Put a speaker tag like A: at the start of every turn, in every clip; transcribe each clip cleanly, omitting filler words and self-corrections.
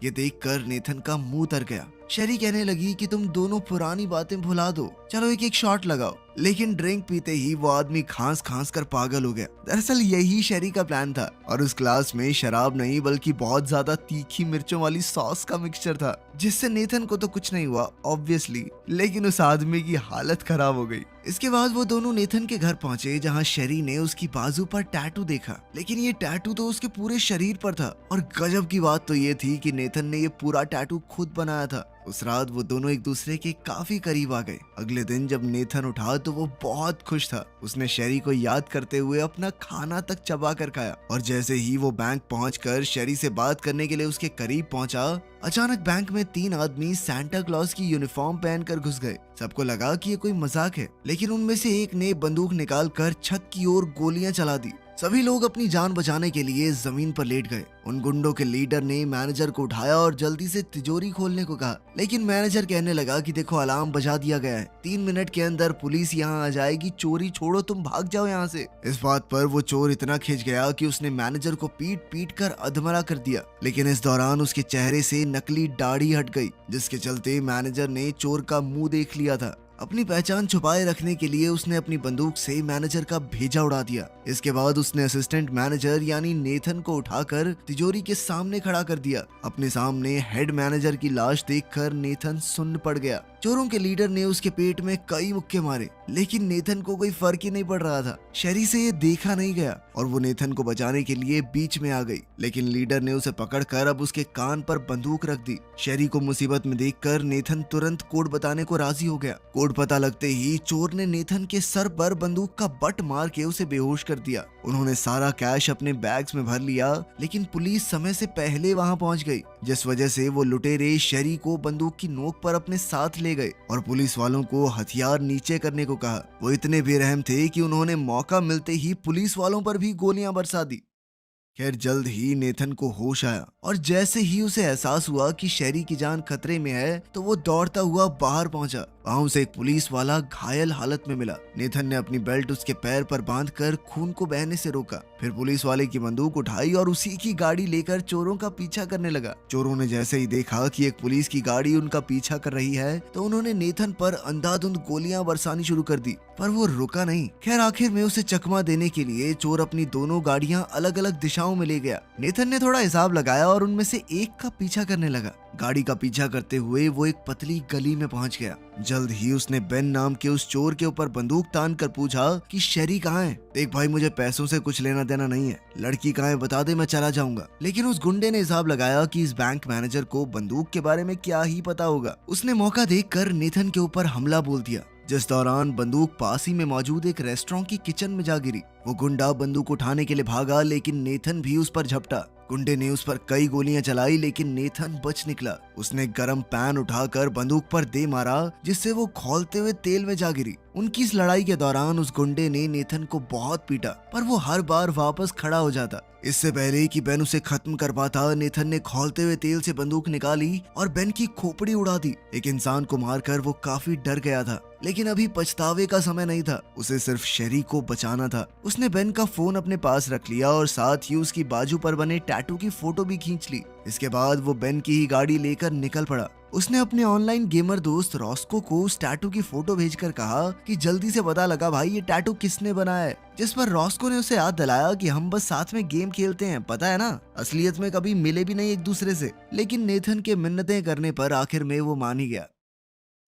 A: ये देखकर नेथन का मुंह तर गया। शेरी कहने लगी कि तुम दोनों पुरानी बातें भुला दो, चलो एक एक शॉट लगाओ। लेकिन ड्रिंक पीते ही वो आदमी खांस खांस कर पागल हो गया। दरअसल यही शेरी का प्लान था और उस ग्लास में शराब नहीं बल्कि बहुत ज्यादा तीखी मिर्चों वाली सॉस का मिक्सचर था, जिससे नेथन को तो कुछ नहीं हुआ ऑब्वियसली, लेकिन उस आदमी की हालत खराब हो गई। इसके बाद वो दोनों नेथन के घर पहुंचे जहां शेरी ने उसकी बाजू पर टैटू देखा, लेकिन ये टैटू तो उसके पूरे शरीर पर था। और गजब की बात तो ये थी कि नेथन ने ये पूरा टैटू खुद बनाया था। उस रात वो दोनों एक दूसरे के काफी करीब आ गए। अगले दिन जब नेथन उठा तो वो बहुत खुश था। उसने शेरी को याद करते हुए अपना खाना तक चबा कर खाया और जैसे ही वो बैंक पहुंचकर शेरी से बात करने के लिए उसके करीब पहुंचा, अचानक बैंक में 3 आदमी सांता क्लॉज की यूनिफॉर्म पहनकर घुस गए। सबको लगा कि ये कोई मजाक है, लेकिन उनमें से एक ने बंदूक निकालकर छत की ओर गोलियां चला दी। सभी लोग अपनी जान बचाने के लिए जमीन पर लेट गए। उन गुंडों के लीडर ने मैनेजर को उठाया और जल्दी से तिजोरी खोलने को कहा, लेकिन मैनेजर कहने लगा कि देखो अलार्म बजा दिया गया है, 3 मिनट के अंदर पुलिस यहाँ आ जाएगी, चोरी छोड़ो, तुम भाग जाओ यहाँ से। इस बात पर वो चोर इतना खिंच गया कि उसने मैनेजर को पीट पीट कर अधमरा कर दिया, लेकिन इस दौरान उसके चेहरे से नकली दाढ़ी हट गई, जिसके चलते मैनेजर ने चोर का मुंह देख लिया था। अपनी पहचान छुपाए रखने के लिए उसने अपनी बंदूक से मैनेजर का भेजा उड़ा दिया। इसके बाद उसने असिस्टेंट मैनेजर यानी नेथन को उठाकर तिजोरी के सामने खड़ा कर दिया। अपने सामने हेड मैनेजर की लाश देखकर नेथन सुन्न पड़ गया। चोरों के लीडर ने उसके पेट में कई मुक्के मारे, लेकिन नेथन को कोई फर्क ही नहीं पड़ रहा था। शेरी से ये देखा नहीं गया और वो नेथन को बचाने के लिए बीच में आ गई, लेकिन लीडर ने उसे पकड़कर अब उसके कान पर बंदूक रख दी। शेरी को मुसीबत में देखकर नेथन तुरंत कोड बताने को राजी हो गया। कोड पता लगते ही चोर ने नेथन के सर पर बंदूक का बट मार के उसे बेहोश कर दिया। उन्होंने सारा कैश अपने बैग्स में भर लिया, लेकिन पुलिस समय से पहले वहां पहुंच गई, जिस वजह से वो लुटेरे शेरी को बंदूक की नोक पर अपने साथ ले गए और पुलिस वालों को हथियार नीचे करने को कहा। वो इतने बेरहम थे कि उन्होंने मौका मिलते ही पुलिस वालों पर भी गोलियां बरसा दी। खैर जल्द ही नेथन को होश आया और जैसे ही उसे एहसास हुआ कि शेरी की जान खतरे में है तो वो दौड़ता हुआ बाहर पहुंचा। वहां उसे एक पुलिस वाला घायल हालत में मिला। नेथन ने अपनी बेल्ट उसके पैर पर बांधकर खून को बहने से रोका। फिर पुलिस वाले की बंदूक उठाई और उसी की गाड़ी लेकर चोरों का पीछा करने लगा। चोरों ने जैसे ही देखा कि एक पुलिस की गाड़ी उनका पीछा कर रही है तो उन्होंने नेथन पर अंधाधुंध गोलियां बरसानी शुरू कर दी, पर वो रुका नहीं। खैर आखिर में उसे चकमा देने के लिए चोर अपनी दोनों गाड़ियां अलग अलग दिशाओं में ले गया। नेथन ने थोड़ा हिसाब लगाया और उनमें से एक का पीछा करने लगा। गाड़ी का पीछा करते हुए वो एक पतली गली में पहुंच गया। जल्द ही उसने बेन नाम के उस चोर के ऊपर बंदूक तान कर पूछा कि शेरी कहाँ है? देख भाई, मुझे पैसों से कुछ लेना देना नहीं है, लड़की कहाँ है बता दे, मैं चला जाऊंगा। लेकिन उस गुंडे ने हिसाब लगाया कि इस बैंक मैनेजर को बंदूक के बारे में क्या ही पता होगा। उसने मौका देखकर नेथन के ऊपर हमला बोल दिया, जिस दौरान बंदूक पास ही में मौजूद एक रेस्टोरेंट की किचन में जा गिरी। वो गुंडा बंदूक उठाने के लिए भागा, लेकिन नेथन भी उस पर झपटा। गुंडे ने उस पर कई गोलियां चलाई, लेकिन नेथन बच निकला। उसने गरम पैन उठाकर बंदूक पर दे मारा, जिससे वो खौलते हुए तेल में जा गिरी। उनकी इस लड़ाई के दौरान उस गुंडे ने नेथन को बहुत पीटा, पर वो हर बार वापस खड़ा हो जाता। इससे पहले कि बेन उसे खत्म कर पाता, नेथन ने खौलते हुए तेल से बंदूक निकाली और बेन की खोपड़ी उड़ा दी। एक इंसान को मारकर वो काफी डर गया था, लेकिन अभी पछतावे का समय नहीं था। उसे सिर्फ शेरी को बचाना था। उसने बेन का फोन अपने पास रख लिया और साथ ही उसकी बाजू पर बने टैटू की फोटो भी खींच ली। इसके बाद वो बेन की ही गाड़ी लेकर निकल पड़ा। उसने अपने ऑनलाइन गेमर दोस्त रॉस्को को उस टैटू की फोटो भेजकर कहा कि जल्दी से पता लगा भाई ये टैटू किसने बनाया है। जिस पर रॉस्को ने उसे याद दिलाया कि हम बस साथ में गेम खेलते हैं, पता है ना, असलियत में कभी मिले भी नहीं एक दूसरे से। लेकिन नेथन के मिन्नतें करने पर आखिर में वो मान ही गया।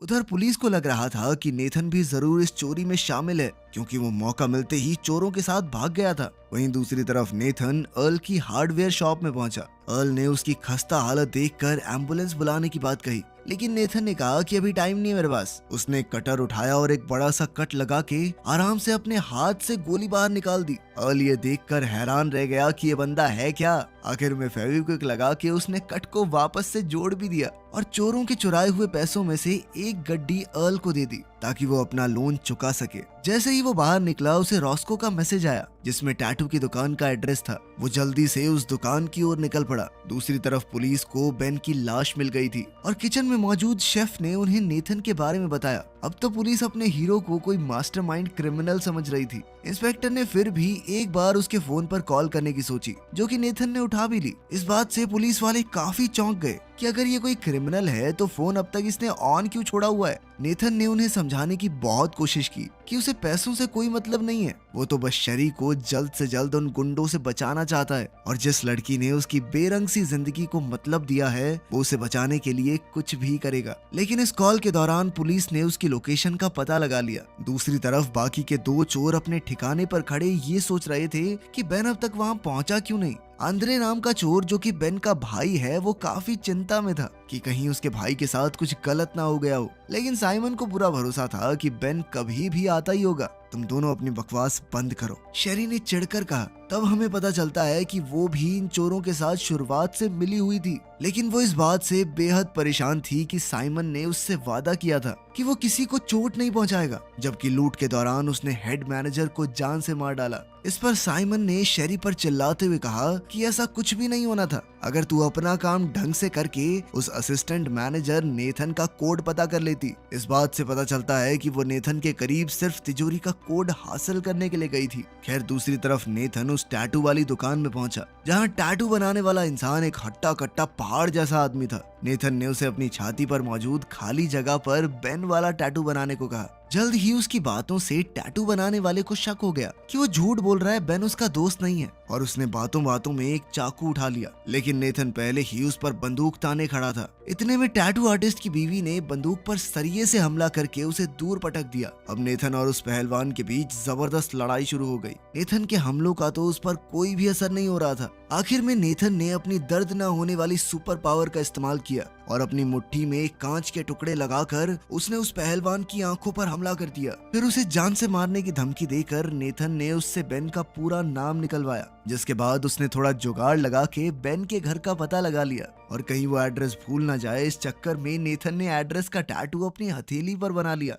A: उधर पुलिस को लग रहा था कि नेथन भी जरूर इस चोरी में शामिल है, क्योंकि वो मौका मिलते ही चोरों के साथ भाग गया था। वहीं दूसरी तरफ नेथन अर्ल की हार्डवेयर शॉप में पहुंचा। अर्ल ने उसकी खस्ता हालत देखकर एम्बुलेंस बुलाने की बात कही, लेकिन नेथन ने कहा कि अभी टाइम नहीं है मेरे पास। उसने कटर उठाया और एक बड़ा सा कट लगा के आराम से अपने हाथ से गोली बाहर निकाल दी। अर्ल ये देखकर हैरान रह गया कि ये बंदा है क्या। आखिर में फेविक्विक लगा के उसने कट को वापस से जोड़ भी दिया और चोरों के चुराए हुए पैसों में से एक गड्डी अर्ल को दे दी ताकि वो अपना लोन चुका सके। जैसे ही वो बाहर निकला, उसे रॉस्को का मैसेज आया जिसमें टैटू की दुकान का एड्रेस था। वो जल्दी से उस दुकान की ओर निकल पड़ा। दूसरी तरफ पुलिस को बेन की लाश मिल गई थी और किचन में मौजूद शेफ ने उन्हें नेथन के बारे में बताया। अब तो पुलिस अपने हीरो को कोई मास्टरमाइंड क्रिमिनल समझ रही थी। इंस्पेक्टर ने फिर भी एक बार उसके फोन पर कॉल करने की सोची, जो कि नेथन ने उठा भी ली। इस बात से पुलिस वाले काफी चौंक गए कि अगर ये कोई क्रिमिनल है तो फोन अब तक इसने ऑन क्यों छोड़ा हुआ है। नेथन ने उन्हें समझाने की बहुत कोशिश की कि उसे पैसों से कोई मतलब नहीं है, वो तो बस शरी को जल्द से जल्द उन गुंडों से बचाना चाहता है और जिस लड़की ने उसकी बेरंग सी जिंदगी को मतलब दिया है वो उसे बचाने के लिए कुछ भी करेगा। लेकिन इस कॉल के दौरान पुलिस ने उसकी लोकेशन का पता लगा लिया। दूसरी तरफ बाकी के दो चोर अपने ठिकाने पर खड़े ये सोच रहे थे कि बेन अब तक वहाँ पहुंचा क्यों नहीं। आंद्रे नाम का चोर, जो कि बेन का भाई है, वो काफी चिंता में था कि कहीं उसके भाई के साथ कुछ गलत ना हो गया हो। लेकिन साइमन को पूरा भरोसा था कि बेन कभी भी आता ही होगा। तुम दोनों अपनी बकवास बंद करो, शेरी ने चिढ़कर कहा। तब हमें पता चलता है कि वो भी इन चोरों के साथ शुरुआत से मिली हुई थी, लेकिन वो इस बात से बेहद परेशान थी कि साइमन ने उससे वादा किया था कि वो किसी को चोट नहीं पहुंचाएगा, जबकि लूट के दौरान उसने हेड मैनेजर को जान से मार डाला। इस पर साइमन ने शेरी पर चिल्लाते हुए कहा कि ऐसा कुछ भी नहीं होना था। अगर तू अपना काम ढंग से करके उस असिस्टेंट मैनेजर नेथन का कोड पता कर लेती। इस बात से पता चलता है कि वो नेथन के करीब सिर्फ तिजोरी का कोड हासिल करने के लिए गई थी। खैर दूसरी तरफ नेथन उस टैटू वाली दुकान में पहुंचा, जहां टैटू बनाने वाला इंसान एक हट्टा कट्टा पहाड़ जैसा आदमी था। नेथन ने उसे अपनी छाती पर मौजूद खाली जगह पर बेन वाला टैटू बनाने को कहा। जल्द ही उसकी बातों से टैटू बनाने वाले को शक हो गया कि वो झूठ बोल रहा है, बेन उसका दोस्त नहीं है, और उसने बातों बातों में एक चाकू उठा लिया। लेकिन नेथन पहले ही उस पर बंदूक ताने खड़ा था। इतने में टैटू आर्टिस्ट की बीवी ने बंदूक पर सरिये से हमला करके उसे दूर पटक दिया। अब नेथन और उस पहलवान के बीच जबरदस्त लड़ाई शुरू हो गई। नेथन के हमलों का तो उस पर कोई भी असर नहीं हो रहा था। आखिर में नेथन ने अपनी दर्द न होने वाली सुपर पावर का इस्तेमाल किया और अपनी मुट्ठी में कांच के टुकड़े लगाकर उसने उस पहलवान की आंखों पर हमला कर दिया। फिर उसे जान से मारने की धमकी देकर नेथन ने उससे बेन का पूरा नाम निकलवाया, जिसके बाद उसने थोड़ा जुगाड़ लगा के बेन के घर का पता लगा लिया और कहीं वो एड्रेस भूल ना जाए। इस चक्कर में नेथन ने एड्रेस का टैटू अपनी हथेली पर बना लिया।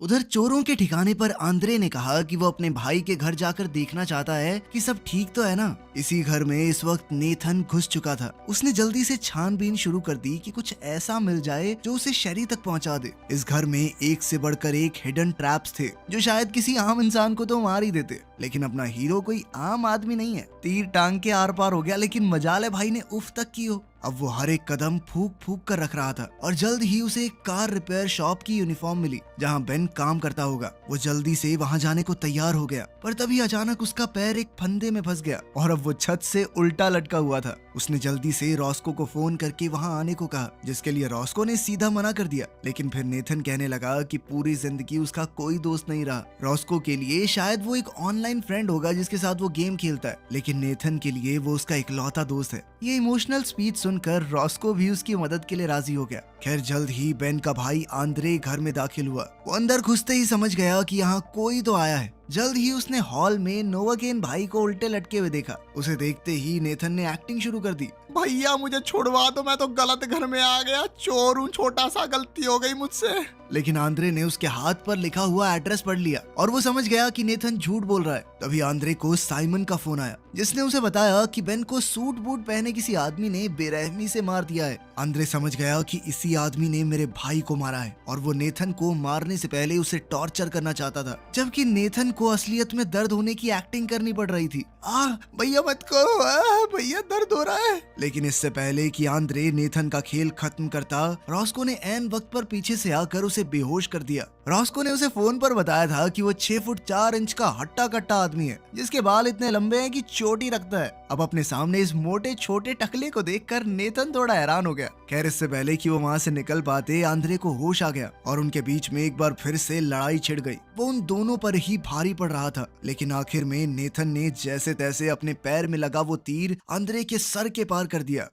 A: उधर चोरों के ठिकाने पर आंद्रे ने कहा कि वो अपने भाई के घर जाकर देखना चाहता है कि सब ठीक तो है ना। इसी घर में इस वक्त नेथन घुस चुका था। उसने जल्दी से छानबीन शुरू कर दी कि कुछ ऐसा मिल जाए जो उसे शेरी तक पहुंचा दे। इस घर में एक से बढ़कर एक हिडन ट्रैप्स थे जो शायद किसी आम इंसान को तो मार ही देते, लेकिन अपना हीरो कोई आम आदमी नहीं है। तीर टांग के आर पार हो गया, लेकिन मजाल है भाई ने उफ तक की हो। अब वो हर एक कदम फूक फूक कर रख रहा था और जल्द ही उसे एक कार रिपेयर शॉप की यूनिफॉर्म मिली जहां बेन काम करता होगा। वो जल्दी से वहां जाने को तैयार हो गया, पर तभी अचानक उसका पैर एक फंदे में फंस गया और अब वो छत से उल्टा लटका हुआ था। उसने जल्दी से रॉस्को को फोन करके वहां आने को कहा, जिसके लिए रॉस्को ने सीधा मना कर दिया। लेकिन फिर नेथन कहने लगा कि पूरी जिंदगी उसका कोई दोस्त नहीं रहा। रॉस्को के लिए शायद वो एक ऑनलाइन फ्रेंड होगा जिसके साथ वो गेम खेलता है, लेकिन नेथन के लिए वो उसका इकलौता दोस्त है। ये इमोशनल स्पीच सुनकर रॉस्को भी उसकी मदद के लिए राजी हो गया। खैर जल्द ही बेन का भाई आंद्रे घर में दाखिल हुआ। वो अंदर घुसते ही समझ गया कि यहाँ कोई तो आया है। जल्द ही उसने हॉल में नोवाकेन भाई को उल्टे लटके हुए देखा। उसे देखते ही नेथन ने एक्टिंग शुरू कर दी।
B: भैया मुझे छुड़वा दो, मैं तो गलत घर में आ गया, चोर हूँ, छोटा सा गलती हो गई मुझसे।
A: लेकिन आंद्रे ने उसके हाथ पर लिखा हुआ एड्रेस पढ़ लिया और वो समझ गया कि नेथन झूठ बोल रहा है। तभी आंद्रे को साइमन का फोन आया, जिसने उसे बताया कि बेन को सूट बूट पहने किसी आदमी ने बेरहमी से मार दिया है। आंद्रे समझ गया कि इसी आदमी ने मेरे भाई को मारा है और वो नेथन को मारने से पहले उसे टॉर्चर करना चाहता था, जबकि नेथन को असलियत में दर्द होने की एक्टिंग करनी पड़ रही थी।
B: भैया मत करो, भैया दर्द हो रहा है।
A: लेकिन इससे पहले कि आंद्रे नेथन का खेल खत्म करता, रॉस्को ने ऐन वक्त पर पीछे से आकर उसे बेहोश कर दिया। रॉस्को ने उसे फोन पर बताया था कि वो 6 फुट 4 इंच का हट्टा कट्टा आदमी है, जिसके बाल इतने लंबे हैं कि चोटी रखता है। अब अपने सामने इस मोटे छोटे टकले को देखकर नेथन थोड़ा हैरान हो गया। खैर इससे पहले कि वो वहाँ से निकल पाते, आंद्रे को होश आ गया और उनके बीच में एक बार फिर से लड़ाई छिड़ गई। वो उन दोनों पर ही भारी पड़ रहा था, लेकिन आखिर में नेथन ने जैसे तैसे अपने पैर में लगा वो तीर आंद्रे के सर के पार कर दिया।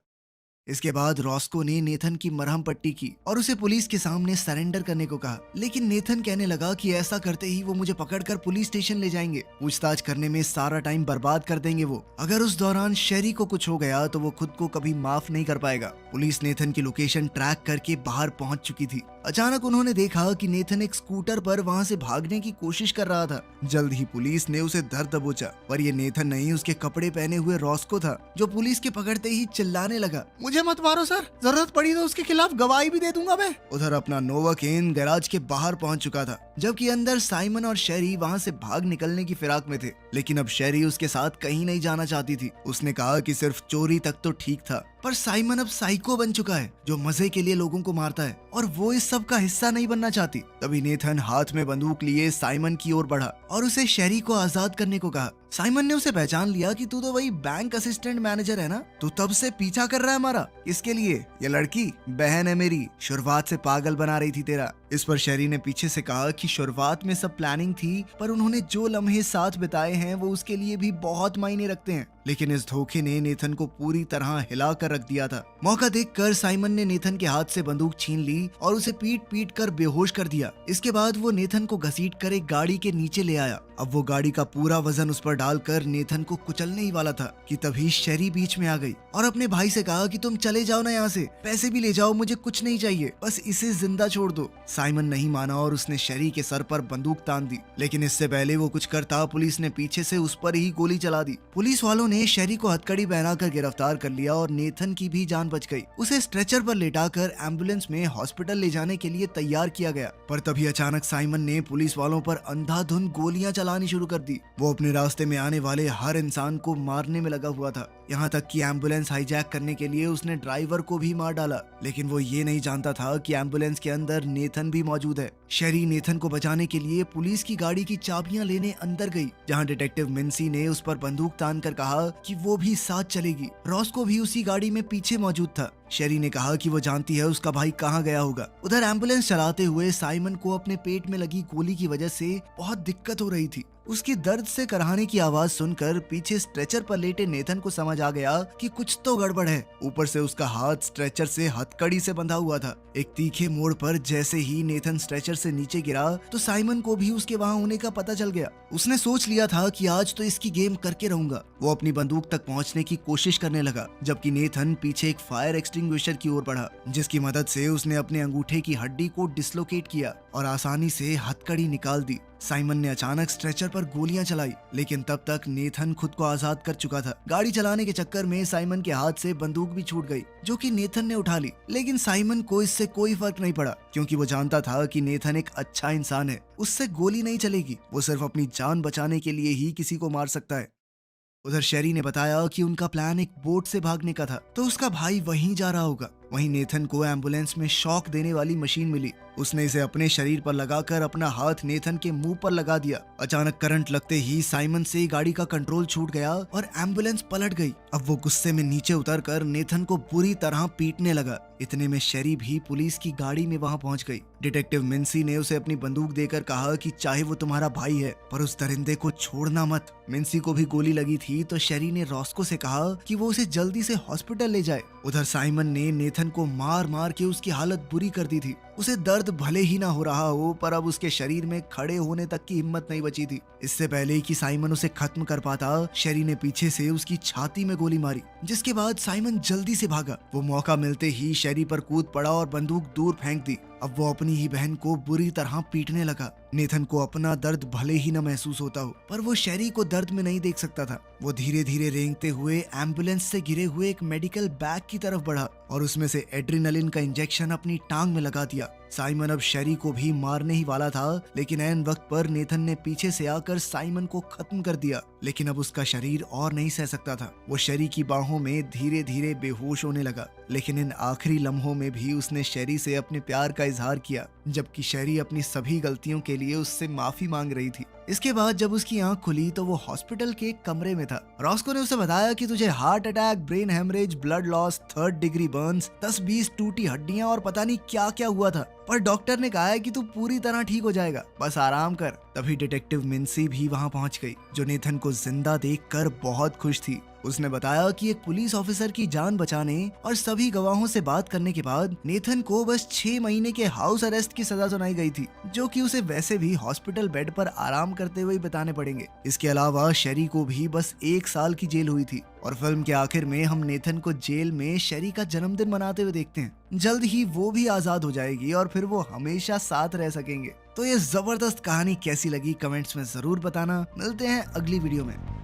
A: इसके बाद रॉस्को ने नेथन की मरहम पट्टी की और उसे पुलिस के सामने सरेंडर करने को कहा। लेकिन नेथन कहने लगा कि ऐसा करते ही वो मुझे पकड़कर पुलिस स्टेशन ले जाएंगे, पूछताछ करने में सारा टाइम बर्बाद कर देंगे वो। अगर उस दौरान शेरी को कुछ हो गया तो वो खुद को कभी माफ नहीं कर पाएगा। पुलिस नेथन की लोकेशन ट्रैक करके बाहर पहुंच चुकी थी। अचानक उन्होंने देखा कि नेथन एक स्कूटर पर वहाँ से भागने की कोशिश कर रहा था। जल्द ही पुलिस ने उसे धर दबोचा, पर ये नेथन नहीं, उसके कपड़े पहने हुए रॉस्को था, जो पुलिस के पकड़ते ही चिल्लाने लगा,
B: मुझे मत मारो सर, जरूरत पड़ी तो उसके खिलाफ गवाही भी दे दूंगा मैं।
A: उधर अपना नोवा केन गैराज के बाहर पहुंच चुका था, जबकि अंदर साइमन और शेरी वहां से भाग निकलने की फिराक में थे। लेकिन अब शेरी उसके साथ कहीं नहीं जाना चाहती थी। उसने कहा कि सिर्फ चोरी तक तो ठीक था, पर साइमन अब साइको बन चुका है, जो मजे के लिए लोगों को मारता है, और वो इस सब का हिस्सा नहीं बनना चाहती। तभी नेथन हाथ में बंदूक लिए साइमन की ओर बढ़ा और उसे शेरी को आजाद करने को कहा। साइमन ने उसे पहचान लिया कि तू तो वही बैंक असिस्टेंट मैनेजर है ना, तू तब से पीछा कर रहा है हमारा। इसके लिए ये लड़की बहन है मेरी, शुरुआत से पागल बना रही थी तेरा। इस पर शेरी ने पीछे से कहा कि शुरुआत में सब प्लानिंग थी, पर उन्होंने जो लम्हे साथ बिताए हैं वो उसके लिए भी बहुत मायने रखते हैं। लेकिन इस धोखे ने नेथन को पूरी तरह हिला कर रख दिया था। मौका देखकर साइमन ने नेथन के हाथ से बंदूक छीन ली और उसे पीट पीट कर बेहोश कर दिया। इसके बाद वो नेथन को घसीट कर एक गाड़ी के नीचे ले आया। अब वो गाड़ी का पूरा वजन उस पर डालकर नेथन को कुचलने ही वाला था कि तभी शेरी बीच में आ गई और अपने भाई से कहा कि तुम चले जाओ ना यहाँ से, पैसे भी ले जाओ, मुझे कुछ नहीं चाहिए, बस इसे जिंदा छोड़ दो। साइमन नहीं माना और उसने शेरी के सर पर बंदूक तान दी। लेकिन इससे पहले वो कुछ करता, पुलिस ने पीछे से उस पर ही गोली चला दी। पुलिस वालों ने शेरी को हथकड़ी पहनाकर गिरफ्तार कर लिया और नेथन की भी जान बच गई। उसे स्ट्रेचर पर लेटाकर एम्बुलेंस में हॉस्पिटल ले जाने के लिए तैयार किया गया। पर तभी अचानक साइमन ने पुलिस वालों पर अंधाधुंध गोलियां चलानी शुरू कर दी। वो अपने रास्ते में आने वाले हर इंसान को मारने में लगा हुआ था, यहाँ तक कि एम्बुलेंस हाईजैक करने के लिए उसने ड्राइवर को भी मार डाला। लेकिन वो ये नहीं जानता था कि एम्बुलेंस के अंदर नेथन भी मौजूद है। शेरी नेथन को बचाने के लिए पुलिस की गाड़ी की चाबियां लेने अंदर गई, जहाँ डिटेक्टिव मिन्सी ने उस पर बंदूक तान कर कहा कि वो भी साथ चलेगी। रॉस्को भी उसी गाड़ी में पीछे मौजूद था। शेरी ने कहा कि वो जानती है उसका भाई कहाँ गया होगा। उधर एम्बुलेंस चलाते हुए साइमन को अपने पेट में लगी गोली की वजह से बहुत दिक्कत हो रही थी। उसकी दर्द से कराहने की आवाज सुनकर पीछे स्ट्रेचर पर लेटे नेथन को समझ आ गया कि कुछ तो गड़बड़ है। ऊपर से उसका हाथ स्ट्रेचर से हथकड़ी से बंधा हुआ था। एक तीखे मोड़ पर जैसे ही नेथन स्ट्रेचर से नीचे गिरा तो साइमन को भी उसके वहां होने का पता चल गया। उसने सोच लिया था कि आज तो इसकी गेम करके रहूंगा। वो अपनी बंदूक तक पहुंचने की कोशिश करने लगा, जबकि नेथन पीछे एक फायर एक्सटिंग्विशर की ओर बढ़ा, जिसकी मदद से उसने अपने अंगूठे की हड्डी को डिसलोकेट किया और आसानी से हथकड़ी निकाल दी। साइमन ने अचानक स्ट्रेचर पर गोलियां चलाई, लेकिन तब तक नेथन खुद को आजाद कर चुका था। गाड़ी चलाने के चक्कर में साइमन के हाथ से बंदूक भी छूट गई, जो कि नेथन ने उठा ली। लेकिन साइमन को इससे कोई फर्क नहीं पड़ा, क्योंकि वो जानता था कि नेथन एक अच्छा इंसान है, उससे गोली नहीं चलेगी। वो सिर्फ अपनी जान बचाने के लिए ही किसी को मार सकता है। उधर शेरी ने बताया कि उनका प्लान एक बोट से भागने का था, तो उसका भाई वहीं जा रहा होगा। वहीं नेथन को एम्बुलेंस में शॉक देने वाली मशीन मिली। उसने इसे अपने शरीर पर लगाकर अपना हाथ नेथन के मुंह पर लगा दिया। अचानक करंट लगते ही साइमन से गाड़ी का कंट्रोल छूट गया और एम्बुलेंस पलट गई। अब वो गुस्से में नीचे उतरकर नेथन को बुरी तरह पीटने लगा। इतने में शेरी भी पुलिस की गाड़ी में वहां पहुंच गई। डिटेक्टिव मिन्सी ने उसे अपनी बंदूक देकर कहा कि चाहे वो तुम्हारा भाई है, पर उस दरिंदे को छोड़ना मत। मिन्सी को भी गोली लगी थी, तो शेरी ने रॉस्को से कहा कि वो उसे जल्दी से हॉस्पिटल ले जाए। उधर साइमन ने नेथन को मार मार के उसकी हालत बुरी कर दी थी। उसे दर्द भले ही ना हो रहा हो, पर अब उसके शरीर में खड़े होने तक की हिम्मत नहीं बची थी। इससे पहले कि साइमन उसे खत्म कर पाता, शेरी ने पीछे से उसकी छाती में गोली मारी, जिसके बाद साइमन जल्दी से भागा। वो मौका मिलते ही शेरी पर कूद पड़ा और बंदूक दूर फेंक दी। अब वो अपनी ही बहन को बुरी तरह पीटने लगा। नेथन को अपना दर्द भले ही न महसूस होता हो, पर वो शेरी को दर्द में नहीं देख सकता था। वो धीरे धीरे रेंगते हुए एम्बुलेंस से गिरे हुए एक मेडिकल बैग की तरफ बढ़ा और उसमें से एड्रेनालिन का इंजेक्शन अपनी टांग में लगा दिया। साइमन अब शेरी को भी मारने ही वाला था, लेकिन ऐन वक्त पर नेथन ने पीछे से आकर साइमन को खत्म कर दिया। लेकिन अब उसका शरीर और नहीं सह सकता था। वो शेरी की बाहों में धीरे धीरे बेहोश होने लगा। लेकिन इन आखिरी लम्हों में भी उसने शेरी से अपने प्यार का इजहार किया, जबकि शेरी अपनी सभी गलतियों के लिए उससे माफी मांग रही थी। इसके बाद जब उसकी आंख खुली तो वो हॉस्पिटल के एक कमरे में था। रॉस्को ने उसे बताया कि तुझे heart attack, brain haemorrhage, blood loss, 3rd degree burns, 10-20 टूटी हड्डियां और पता नहीं क्या क्या हुआ था, पर डॉक्टर ने कहा है कि तू पूरी तरह ठीक हो जाएगा, बस आराम कर। तभी डिटेक्टिव मिन्सी भी वहां पहुंच गई, जो नेथन को जिंदा देखकर बहुत खुश थी। उसने बताया कि एक पुलिस ऑफिसर की जान बचाने और सभी गवाहों से बात करने के बाद नेथन को बस 6 महीने के हाउस अरेस्ट की सजा सुनाई गई थी, जो कि उसे वैसे भी हॉस्पिटल बेड पर आराम करते हुए बिताने पड़ेंगे। इसके अलावा शेरी को भी बस 1 साल की जेल हुई थी। और फिल्म के आखिर में हम नेथन को जेल में शेरी का जन्मदिन मनाते हुए देखते हैं। जल्द ही वो भी आजाद हो जाएगी और फिर वो हमेशा साथ रह सकेंगे। तो ये जबरदस्त कहानी कैसी लगी कमेंट्स में जरूर बताना। मिलते हैं अगली वीडियो में।